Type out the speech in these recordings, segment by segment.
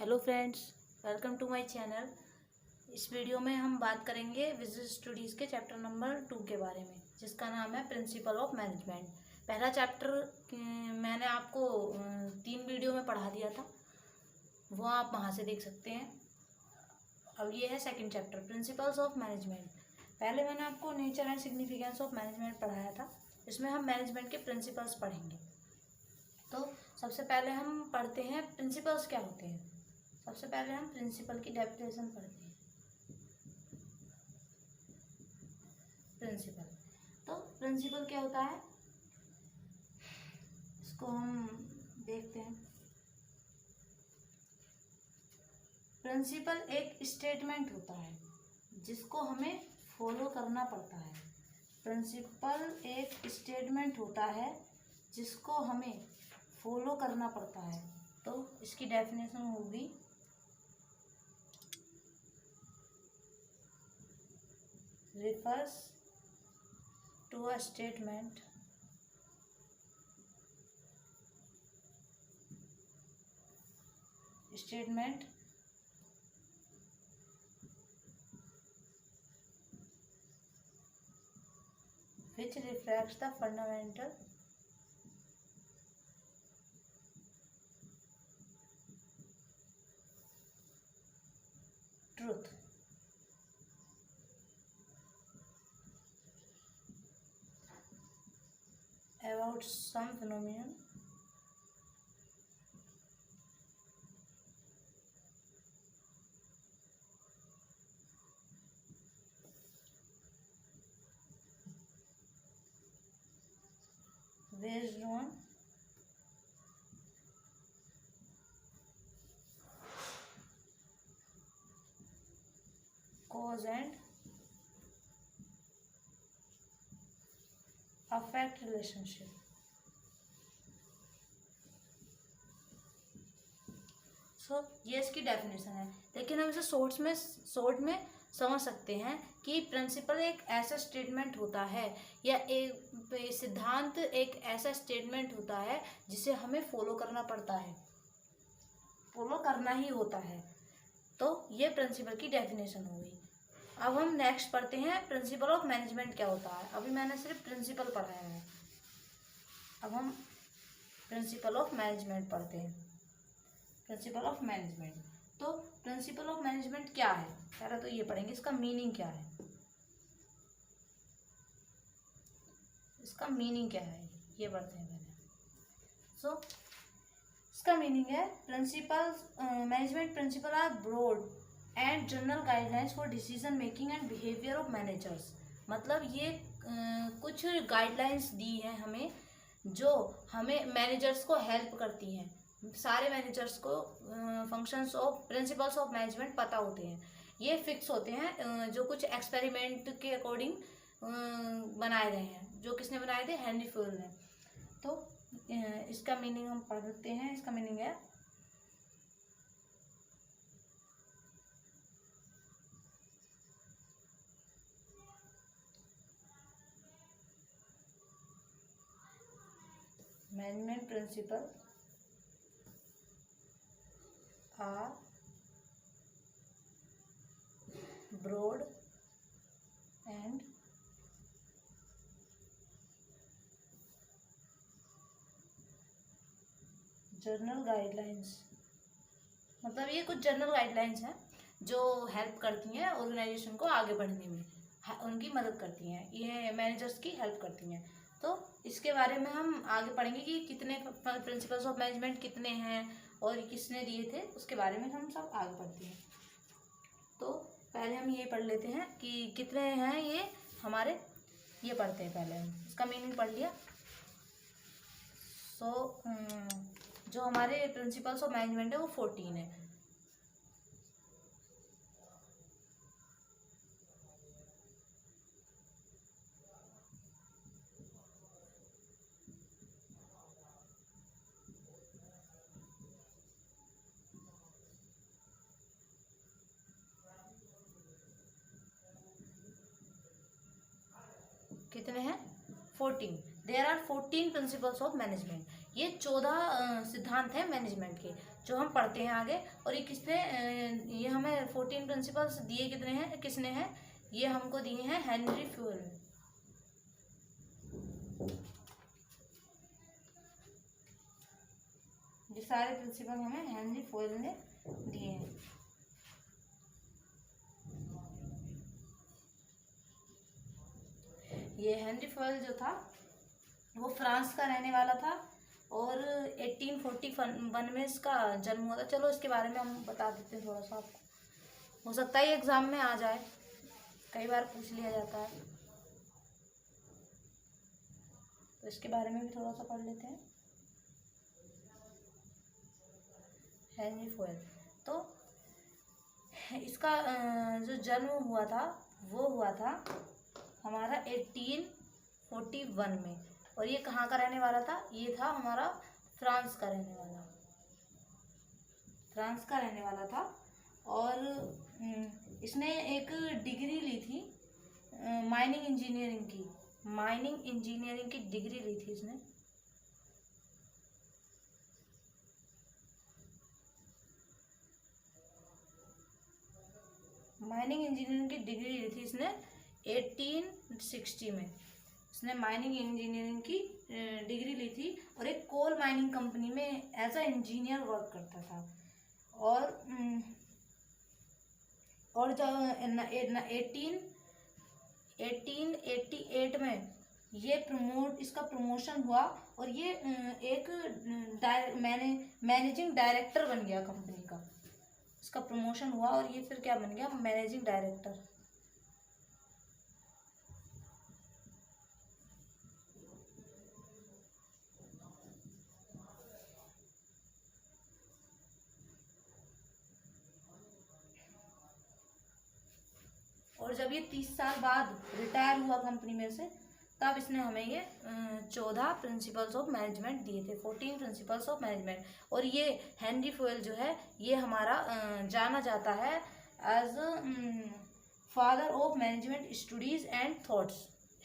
Hello friends, welcome to my channel. इस video में हम बात करेंगे विजुअल स्टडीज़ के चैप्टर नंबर 2 के बारे में, जिसका नाम है प्रिंसिपल ऑफ मैनेजमेंट। पहला चैप्टर मैंने आपको 3 वीडियो में पढ़ा दिया था, वो आप वहाँ से देख सकते हैं। अब ये है second chapter, principles of management. पहले मैंने आपको nature and significance of management पढ़ाया था, इसमें हम मैनेजमेंट के प्रिंसिपल्स पढ़ेंगे। तो सबसे पहले हम पढ़ते हैं प्रिंसिपल्स क्या होते हैं। सबसे पहले हम प्रिंसिपल की डेफिनेशन पढ़ते हैं। प्रिंसिपल, तो प्रिंसिपल क्या होता है, इसको हम देखते हैं। प्रिंसिपल एक स्टेटमेंट होता है जिसको हमें फॉलो करना पड़ता है। प्रिंसिपल एक स्टेटमेंट होता है जिसको हमें फॉलो करना पड़ता है। तो इसकी डेफिनेशन होगी refers to a statement which reflects the fundamental truth about some phenomenon based on cause and effect relationship। ये इसकी डेफिनेशन है, लेकिन हम इसे शॉर्ट में समझ सकते हैं कि प्रिंसिपल एक ऐसा स्टेटमेंट होता है या एक सिद्धांत एक ऐसा स्टेटमेंट होता है जिसे हमें फॉलो करना पड़ता है, फॉलो करना ही होता है। तो ये प्रिंसिपल की डेफिनेशन हो गई। अब हम नेक्स्ट पढ़ते हैं प्रिंसिपल ऑफ मैनेजमेंट क्या होता है। अभी मैंने सिर्फ प्रिंसिपल पढ़ाया है, अब हम प्रिंसिपल ऑफ मैनेजमेंट पढ़ते हैं। प्रिंसिपल ऑफ मैनेजमेंट, तो प्रिंसिपल ऑफ मैनेजमेंट क्या है, पहले तो ये पढ़ेंगे इसका मीनिंग क्या है। इसका मीनिंग क्या है ये पढ़ते हैं पहले। इसका मीनिंग है principles management principle are broad and general guidelines for decision making and behaviour of managers. मतलब ये कुछ गाइडलाइंस दी हैं हमें, जो हमें मैनेजर्स को हेल्प करती हैं। सारे मैनेजर्स को functions of principles of management पता होते हैं, ये फिक्स होते हैं, जो कुछ एक्सपेरिमेंट के अकॉर्डिंग बनाए गए हैं। जो किसने बनाए थे, हेनरी फ्यूल ने। तो इसका मीनिंग हम पढ़ते हैं। इसका मीनिंग है management principle are broad and general guidelines. मतलब ये कुछ जनरल गाइडलाइंस हैं जो हेल्प करती हैं ऑर्गेनाइजेशन को आगे बढ़ने में, उनकी मदद करती हैं, ये मैनेजर्स की हेल्प करती हैं। तो इसके बारे में हम आगे पढ़ेंगे कि कितने प्रिंसिपल्स ऑफ मैनेजमेंट कितने हैं और किसने दिए थे, उसके बारे में हम सब आगे पढ़ते हैं। तो पहले हम ये पढ़ लेते हैं कि कितने हैं ये हमारे, ये पढ़ते हैं पहले हम। इसका मीनिंग पढ़ लिया। जो हमारे प्रिंसिपल्स ऑफ मैनेजमेंट है वो 14 है। कितने हैं, 14। There are 14 principles of management. ये 14 सिद्धांत हैं मैनेजमेंट के। जो हम पढ़ते हैं आगे। और ये किसने ये हमें 14 प्रिंसिपल्स दिए कितने हैं, किसने हैं, ये हमको दिए हैं हेनरी फ्यूल ने। ये सारे प्रिंसिपल हमें हेनरी फ्यूल ने दिए हैं। ये हेनरी फ्यूल जो था वो फ्रांस का रहने वाला था और 1841 में इसका जन्म हुआ था। चलो इसके बारे में हम बता देते हैं थोड़ा सा आपको, हो सकता है एग्जाम में आ जाए, कई बार पूछ लिया जाता है, तो इसके बारे में भी थोड़ा सा पढ़ लेते हैं। हेनरी फ्यूल, तो इसका जो जन्म हुआ था वो हुआ था हमारा 1841 में। और ये कहाँ का रहने वाला था, ये था हमारा फ्रांस का रहने वाला, फ्रांस का रहने वाला था। और इसने एक डिग्री ली थी माइनिंग इंजीनियरिंग की, माइनिंग इंजीनियरिंग की डिग्री ली थी इसने। माइनिंग इंजीनियरिंग की डिग्री ली थी इसने 1860 में। इसने माइनिंग इंजीनियरिंग की डिग्री ली थी और एक कोल माइनिंग कंपनी में एज अ इंजीनियर वर्क करता था। और जब 1888 में ये इसका प्रमोशन हुआ और ये एक मैनेजिंग डायरेक्टर बन गया कंपनी का। इसका प्रमोशन हुआ और ये फिर क्या बन गया, मैनेजिंग डायरेक्टर। और जब ये 30 साल बाद रिटायर हुआ कंपनी में से, तब इसने हमें ये 14 प्रिंसिपल्स ऑफ मैनेजमेंट दिए थे, 14 प्रिंसिपल्स ऑफ मैनेजमेंट। और ये हेनरी फ्यूल जो है ये हमारा जाना जाता है as father of management studies and thoughts.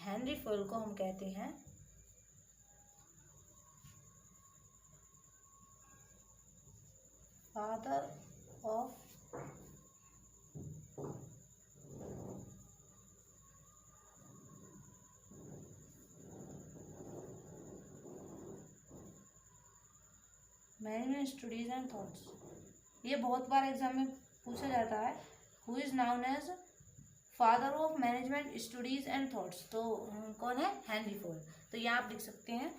Henry Fayol को हम कहते हैं father of management studies and thoughts. ये बहुत बार एग्जाम में पूछा जाता है, who is known as father of management studies and thoughts. तो कौन है, हेनरी फ्यूल। तो यहाँ आप लिख सकते हैं।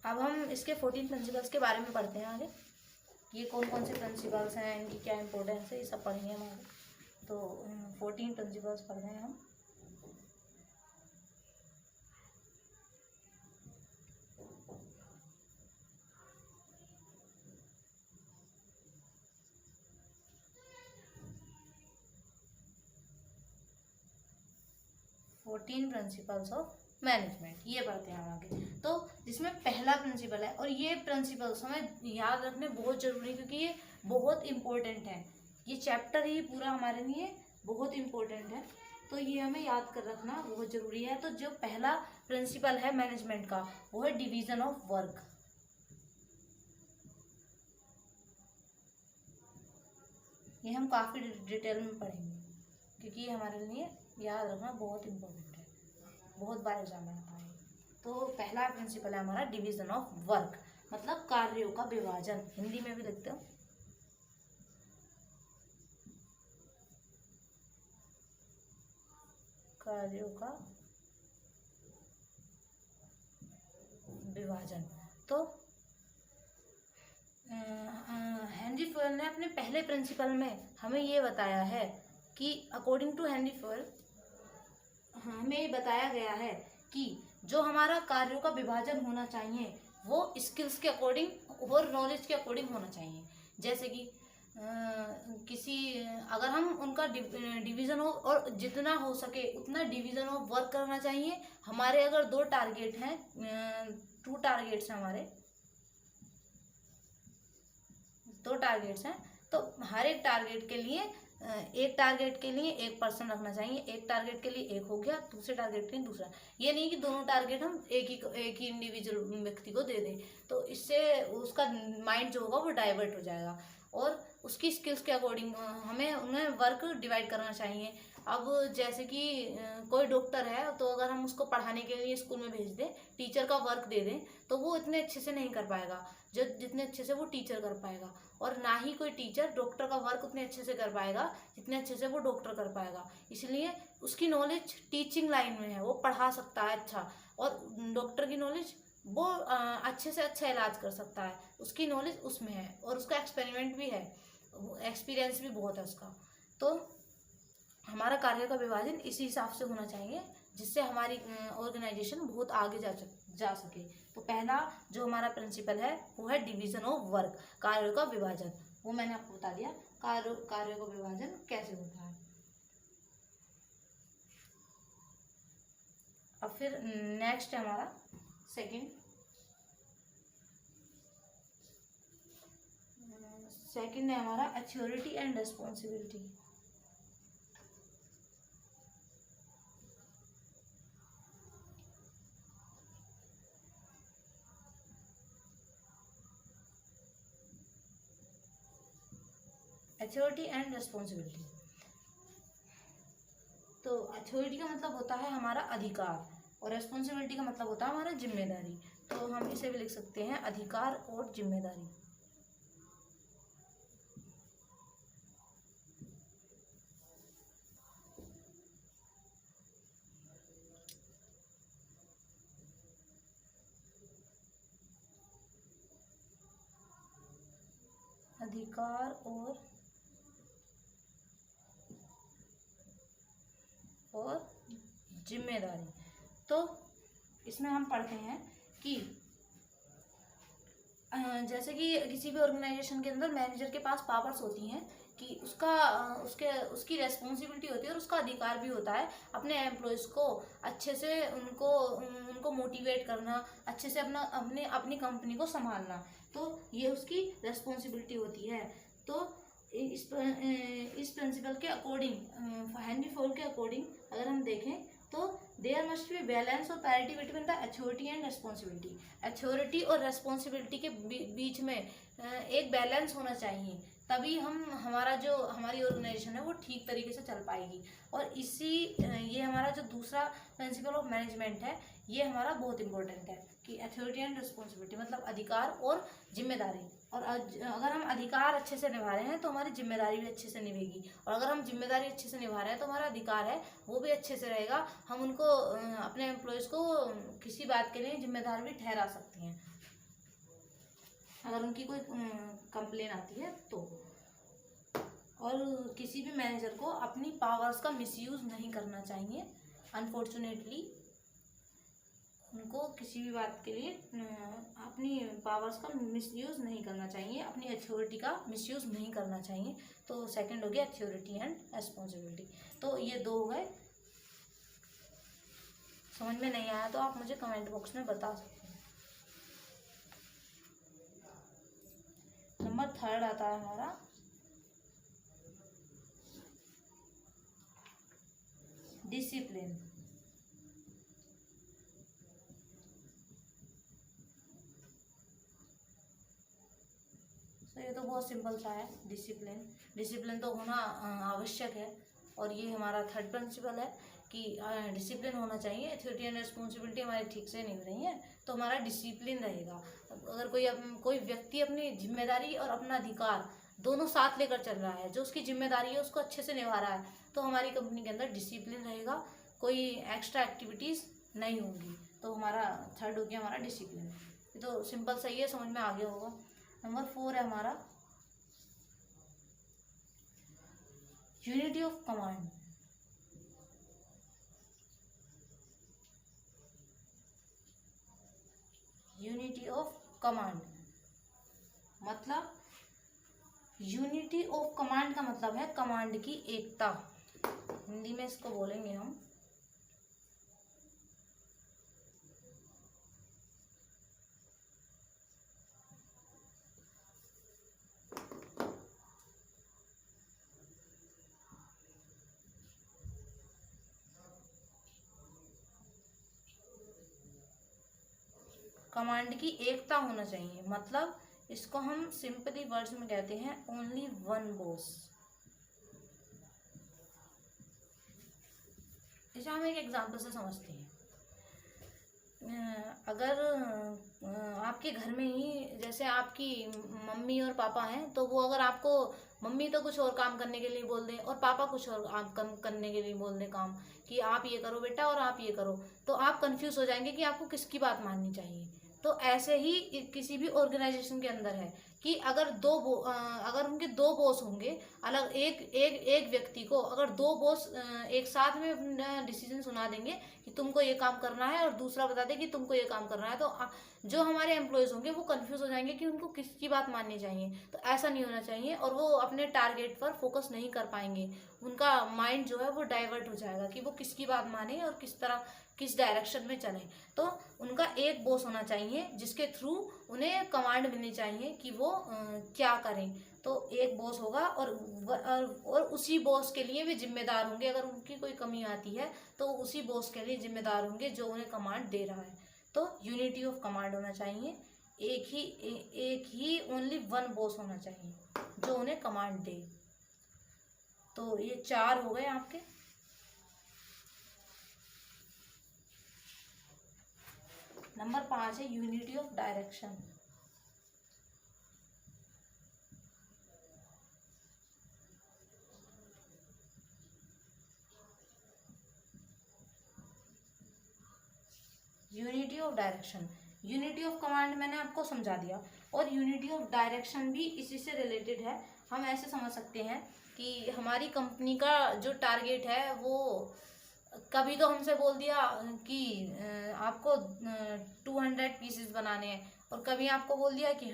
अब हम इसके 14 प्रिंसिपल्स के बारे में पढ़ते हैं आगे। ये कौन कौन से प्रिंसिपल्स हैं, इनकी क्या इंपॉर्टेंस है, ये सब पढ़ेंगे हम आगे। तो 14 प्रिंसिपल्स पढ़ रहे हैं हम। फोर्टीन प्रिंसिपल्स ऑफ मैनेजमेंट, ये पढ़ते हैं हम आगे। तो जिसमें पहला प्रिंसिपल है, और ये प्रिंसिपल्स हमें याद रखने बहुत जरूरी है क्योंकि ये बहुत इंपॉर्टेंट है। ये चैप्टर ही पूरा हमारे लिए बहुत इंपॉर्टेंट है, तो ये हमें याद कर रखना बहुत जरूरी है। तो जो पहला प्रिंसिपल है मैनेजमेंट का वो है डिवीजन ऑफ वर्क। ये हम काफ़ी डिटेल में पढ़ेंगे क्योंकि ये हमारे लिए याद रखना बहुत इम्पोर्टेंट है, बहुत बार एग्जाम में आता है। तो पहला प्रिंसिपल है हमारा डिवीजन ऑफ वर्क, मतलब कार्यों का विभाजन। हिंदी में भी लिखते हो, कार्यों का विभाजन। तो हेनरी फ्यूल ने अपने पहले प्रिंसिपल में हमें ये बताया है कि अकॉर्डिंग टू हेनरी फ्यूल हमें ये बताया गया है कि जो हमारा कार्यों का विभाजन होना चाहिए वो स्किल्स के अकॉर्डिंग और नॉलेज के अकॉर्डिंग होना चाहिए। जैसे कि अगर हम उनका डिवीजन हो और जितना हो सके उतना डिवीजन ऑफ वर्क करना चाहिए। हमारे अगर 2 टारगेट हैं, 2 टारगेट्स हैं हमारे, 2 टारगेट्स हैं, तो हर एक टारगेट के लिए एक टारगेट के लिए एक पर्सन रखना चाहिए, एक टारगेट के लिए एक हो गया, दूसरे टारगेट के लिए दूसरा। ये नहीं कि दोनों टारगेट हम एक ही इंडिविजुअल व्यक्ति को दे दें, तो इससे उसका माइंड जो होगा वो डाइवर्ट हो जाएगा। और उसकी स्किल्स के अकॉर्डिंग हमें उन्हें वर्क डिवाइड करना चाहिए। अब जैसे कि कोई डॉक्टर है, तो अगर हम उसको पढ़ाने के लिए स्कूल में भेज दें, टीचर का वर्क दे दें, तो वो इतने अच्छे से नहीं कर पाएगा जितने अच्छे से वो टीचर कर पाएगा। और ना ही कोई टीचर डॉक्टर का वर्क उतने अच्छे से कर पाएगा जितने अच्छे से वो डॉक्टर कर पाएगा। इसलिए उसकी नॉलेज टीचिंग लाइन में है, वो पढ़ा सकता है अच्छा, और डॉक्टर की नॉलेज वो अच्छे से अच्छा इलाज कर सकता है, उसकी नॉलेज उसमें है, और उसका एक्सपेरिमेंट भी है, एक्सपीरियंस भी बहुत है उसका। तो हमारा कार्य का विभाजन इसी हिसाब से होना चाहिए जिससे हमारी ऑर्गेनाइजेशन बहुत आगे जा सके। तो पहला जो हमारा प्रिंसिपल है वो है डिवीजन ऑफ वर्क, कार्यों का विभाजन। वो मैंने आपको बता दिया कार्यों का विभाजन कैसे होता है। अब फिर नेक्स्ट है हमारा सेकंड है हमारा authority and responsibility. Authority and responsibility, तो अथॉरिटी का मतलब होता है हमारा अधिकार, और रेस्पॉन्सिबिलिटी का मतलब होता है हमारा जिम्मेदारी। तो हम इसे भी लिख सकते हैं अधिकार और जिम्मेदारी। अधिकार और जिम्मेदारी। तो इसमें हम पढ़ते हैं कि जैसे कि किसी भी ऑर्गेनाइजेशन के अंदर मैनेजर के पास पावर्स होती हैं कि उसकी रेस्पॉन्सिबिलिटी होती है और उसका अधिकार भी होता है अपने एम्प्लॉयज़ को अच्छे से उनको मोटिवेट करना, अच्छे से अपनी कंपनी को संभालना। तो ये उसकी रेस्पॉन्सिबिलिटी होती है। तो इस प्रिंसिपल के अकॉर्डिंग, हेनरी फोर्ड के अकॉर्डिंग अगर हम देखें तो देयर मस्ट बी बैलेंस और parity between the authority and responsibility. Authority और रेस्पॉन्सिबिलिटी के बीच में एक बैलेंस होना चाहिए, तभी हमारी ऑर्गेनाइजेशन है वो ठीक तरीके से चल पाएगी। और ये हमारा जो दूसरा प्रिंसिपल ऑफ मैनेजमेंट है, ये हमारा बहुत इंपॉर्टेंट है कि अथॉरिटी एंड रिस्पॉन्सिबिलिटी मतलब अधिकार और जिम्मेदारी। और अगर हम अधिकार अच्छे से निभा रहे हैं तो हमारी जिम्मेदारी भी अच्छे से निभेगी, और अगर हम जिम्मेदारी अच्छे से निभा रहे हैं तो हमारा अधिकार है वो भी अच्छे से रहेगा। हम उनको अपने एम्प्लॉयज़ को किसी बात के लिए जिम्मेदार भी ठहरा सकते हैं अगर उनकी कोई कंप्लेन आती है तो। और किसी भी मैनेजर को अपनी पावर्स का मिसयूज़ नहीं करना चाहिए। अनफॉर्चुनेटली उनको किसी भी बात के लिए अपनी पावर्स का मिसयूज़ नहीं करना चाहिए, अपनी अथॉरिटी का मिसयूज़ नहीं करना चाहिए। तो सेकंड हो गया अथॉरिटी एंड रिस्पॉन्सिबिलिटी। तो ये दो हो गए। समझ में नहीं आया तो आप मुझे कमेंट बॉक्स में बता सकते हैं। नंबर थर्ड आता है हमारा डिसिप्लिन। तो ये तो बहुत सिंपल सा है। डिसिप्लिन तो होना आवश्यक है, और ये हमारा थर्ड प्रिंसिपल है कि डिसिप्लिन होना चाहिए। अथॉरिटी एंड रिस्पॉन्सिबिलिटी हमारी ठीक से निभ रही है तो हमारा डिसिप्लिन रहेगा। अगर कोई व्यक्ति अपनी जिम्मेदारी और अपना अधिकार दोनों साथ लेकर चल रहा है, जो उसकी जिम्मेदारी है उसको अच्छे से निभा रहा है, तो हमारी कंपनी के अंदर डिसिप्लिन रहेगा, कोई एक्स्ट्रा एक्टिविटीज़ नहीं होंगी। तो हमारा थर्ड हो गया हमारा डिसिप्लिन। ये तो सिंपल सही है, समझ में आ गया होगा। नंबर 4 है हमारा unity of command. Unity of command मतलब यूनिटी ऑफ कमांड का मतलब है कमांड की एकता। हिंदी में इसको बोलेंगे हम कमांड की एकता होना चाहिए, मतलब इसको हम सिंपली वर्ड्स में कहते हैं ओनली वन बॉस। इसे हम एक एग्जांपल से समझते हैं। अगर आपके घर में ही जैसे आपकी मम्मी और पापा हैं, तो वो अगर आपको मम्मी तो कुछ और काम करने के लिए बोल दें और पापा कुछ और आप कम करने के लिए बोल दें काम, कि आप ये करो बेटा और आप ये करो, तो आप कंफ्यूज हो जाएंगे कि आपको किसकी बात माननी चाहिए। तो ऐसे ही किसी भी ऑर्गेनाइजेशन के अंदर है कि अगर अगर उनके दो बॉस होंगे, अलग एक एक एक व्यक्ति को अगर दो बॉस एक साथ में डिसीजन सुना देंगे कि तुमको ये काम करना है और दूसरा बता दे कि तुमको ये काम करना है, तो जो हमारे एम्प्लॉयज होंगे वो कंफ्यूज हो जाएंगे कि उनको किसकी बात माननी चाहिए। तो ऐसा नहीं होना चाहिए और वो अपने टारगेट पर फोकस नहीं कर पाएंगे, उनका माइंड जो है वो डाइवर्ट हो जाएगा कि वो किसकी बात माने और किस डायरेक्शन में चले। तो उनका एक बॉस होना चाहिए जिसके थ्रू उन्हें कमांड मिलनी चाहिए कि वो क्या करें। तो एक बॉस होगा और उसी बॉस के लिए भी जिम्मेदार होंगे, अगर उनकी कोई कमी आती है तो उसी बॉस के लिए जिम्मेदार होंगे जो उन्हें कमांड दे रहा है। तो यूनिटी ऑफ कमांड होना चाहिए, एक ही ओनली वन बॉस होना चाहिए जो उन्हें कमांड दे। तो ये 4 हो गए आपके। नंबर 5 है unity of direction. Unity of direction, unity of command मैंने आपको समझा दिया, और यूनिटी ऑफ डायरेक्शन भी इसी से रिलेटेड है। हम ऐसे समझ सकते हैं कि हमारी कंपनी का जो टारगेट है वो कभी तो हमसे बोल दिया कि आपको 200 पीसेस बनाने हैं, और कभी आपको बोल दिया कि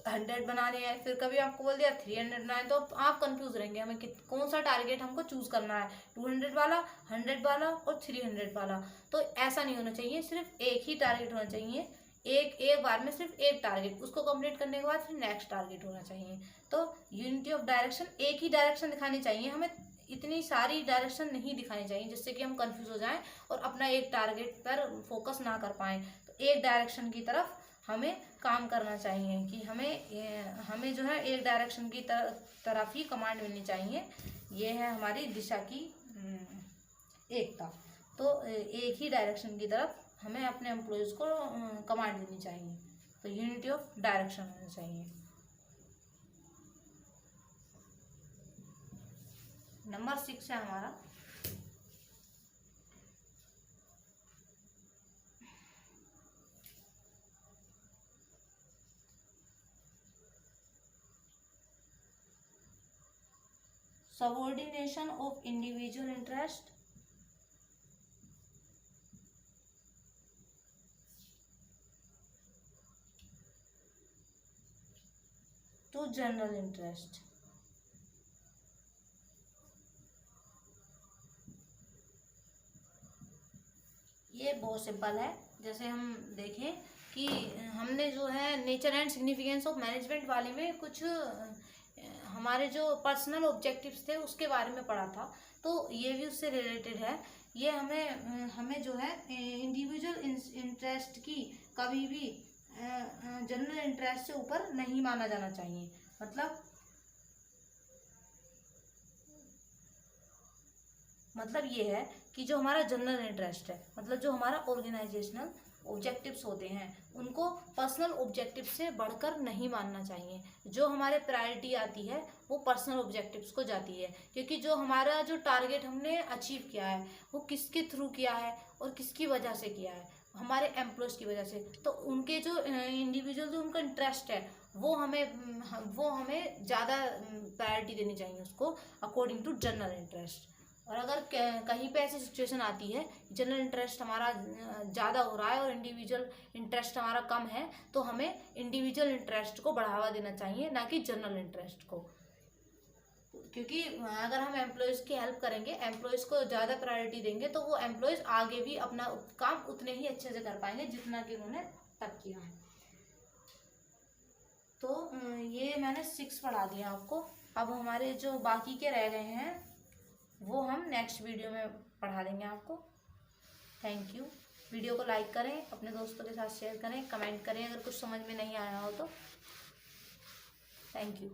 100 बनाने हैं, फिर कभी आपको बोल दिया 300 बनाने। तो आप कंफ्यूज रहेंगे हमें कौन सा टारगेट हमको चूज करना है, 200 वाला, 100 वाला और 300 वाला। तो ऐसा नहीं होना चाहिए, सिर्फ एक ही टारगेट होना चाहिए, एक बार में सिर्फ एक टारगेट, उसको कंप्लीट करने के बाद फिर नेक्स्ट टारगेट होना चाहिए। तो यूनिटी ऑफ डायरेक्शन, एक ही डायरेक्शन दिखानी चाहिए हमें, इतनी सारी डायरेक्शन नहीं दिखानी चाहिए जिससे कि हम कंफ्यूज हो जाएं और अपना एक टारगेट पर फोकस ना कर पाएं। तो एक डायरेक्शन की तरफ हमें काम करना चाहिए कि हमें जो है एक डायरेक्शन की तरफ ही कमांड मिलनी चाहिए। ये है हमारी दिशा की एकता। तो एक ही डायरेक्शन की तरफ हमें अपने एम्प्लॉयज को कमांड देनी चाहिए। तो यूनिटी ऑफ डायरेक्शन होना चाहिए। नंबर 6 है हमारा subordination of individual interest to general interest. ये बहुत सिंपल है। जैसे हम देखें कि हमने जो है nature and significance of management वाले में कुछ हमारे जो पर्सनल ऑब्जेक्टिव्स थे उसके बारे में पढ़ा था, तो ये भी उससे रिलेटेड है। ये हमें जो है इंडिविजुअल इंटरेस्ट की कभी भी जनरल इंटरेस्ट से ऊपर नहीं माना जाना चाहिए। मतलब ये है कि जो हमारा जनरल इंटरेस्ट है, मतलब जो हमारा ऑर्गेनाइजेशनल ऑब्जेक्टिव्स होते हैं, उनको पर्सनल ऑब्जेक्टिव से बढ़कर नहीं मानना चाहिए। जो हमारे प्रायोरिटी आती है वो पर्सनल ऑब्जेक्टिव्स को जाती है, क्योंकि जो हमारा जो टारगेट हमने अचीव किया है वो किसके थ्रू किया है और किसकी वजह से किया है, हमारे एम्प्लॉयज की वजह से। तो उनके जो इंडिविजुअल जो उनका इंटरेस्ट है वो हमें ज़्यादा प्रायोरिटी देनी चाहिए उसको अकॉर्डिंग टू जनरल इंटरेस्ट। और अगर कहीं पे ऐसी सिचुएशन आती है जनरल इंटरेस्ट हमारा ज़्यादा हो रहा है और इंडिविजुअल इंटरेस्ट हमारा कम है, तो हमें इंडिविजुअल इंटरेस्ट को बढ़ावा देना चाहिए, ना कि जनरल इंटरेस्ट को। क्योंकि अगर हम एम्प्लॉयज़ की हेल्प करेंगे, एम्प्लॉयज़ को ज़्यादा प्रायोरिटी देंगे, तो वो एम्प्लॉयज़ आगे भी अपना काम उतने ही अच्छे से कर पाएंगे जितना कि उन्होंने तब किया है। तो ये मैंने 6 पढ़ा दिया आपको। अब हमारे जो बाकी के रह गए हैं वो हम नेक्स्ट वीडियो में पढ़ा देंगे आपको। Thank you. वीडियो को लाइक करें, अपने दोस्तों के साथ शेयर करें, कमेंट करें अगर कुछ समझ में नहीं आया हो तो। Thank you.